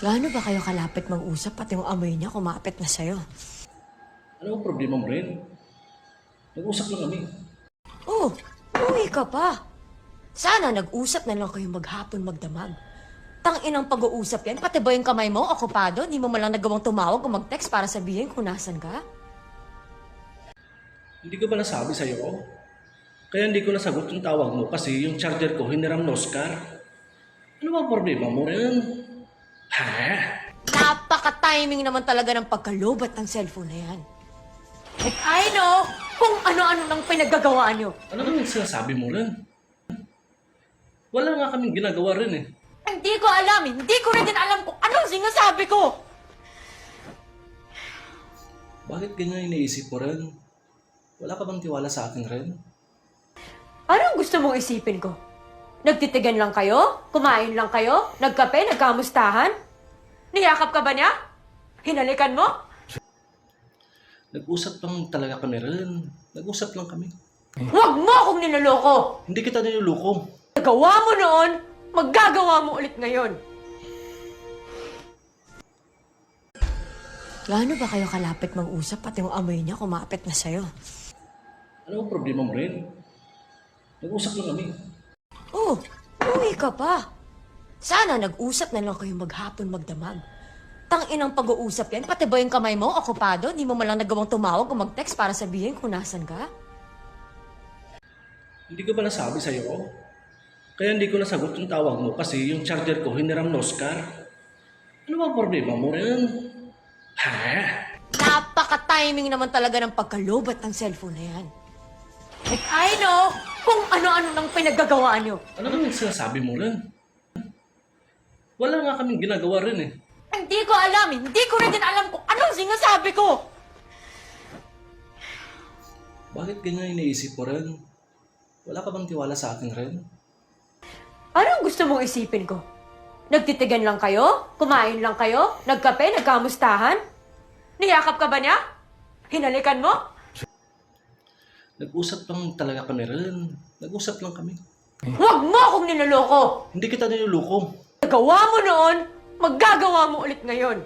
Gaano ba kayo kalapit mag-usap pati yung amoy niya kumapit na sa'yo? Ano ang problema mo rin? Nag-usap lang kami. Oh, uwi ka pa. Sana nag-usap na lang kayo maghapon magdamag. Tang-inang pag-uusap yan, pati ba yung kamay mo okupado? Di mo malang nagawang tumawag o mag-text para sabihin kung nasan ka? Hindi ko ba nasabi sa'yo? Kaya hindi ko nasagot yung tawag mo kasi yung charger ko hiniram ng Oscar. Ano ba ang problema mo rin? Ha? Napaka-timing naman talaga ng pagkalobat ng cellphone na yan. At I know kung ano-ano nang pinaggagawa niyo. Ano naman sinasabi mo rin? Wala nga kaming ginagawa rin eh. Hindi ko alam, hindi ko rin din alam kung anong sinasabi ko. Bakit ganyan iniisip mo rin? Wala ka bang tiwala sa akin rin? Anong gusto mong isipin ko? Nagtitigan lang kayo? Kumain lang kayo? Nagkape? Nagkamustahan? Niyakap ka ba niya? Hinalikan mo? Nag-usap lang talaga kami rin. Nag-usap lang kami. Huwag mo akong niloloko! Hindi kita niluluko. Nagawa mo noon, maggagawa mo ulit ngayon. Gaano ba kayo kalapit mag-usap pati yung amoy niya kumapit na sa'yo? Ano ang problema mo rin? Nag-usap lang kami. Oh, uwi ka pa. Sana nag-usap na lang kayo maghapon magdamag. Tang-inang pag-uusap yan, pati ba yung kamay mo okupado? Di mo malang nagawang tumawag o mag-text para sabihin kung nasan ka? Hindi ko ba nasabi sa'yo? Kaya hindi ko nasagot yung tawag mo kasi yung charger ko hiniram ng Oscar. Ano ba ang problema mo rin? Ha? Napaka-timing naman talaga ng pagkalobat ng cellphone na yan. At I know kung ano-ano nang pinaggagawa niyo. Ano naman sinasabi mo rin? Wala nga kaming ginagawa rin eh. Hindi ko alam, hindi ko rin din alam kung anong sinasabi ko. Bakit ganyan iniisip mo rin? Wala ka bang tiwala sa akin rin? Anong gusto mong isipin ko? Nagtitigan lang kayo? Kumain lang kayo? Nagkape? Nagkamustahan? Niyakap ka ba niya? Hinalikan mo? Nag-usap lang talaga kami rin. Nag-usap lang kami. Huwag mo akong niloloko! Hindi kita niluluko. Nagawa mo noon, maggagawa mo ulit ngayon.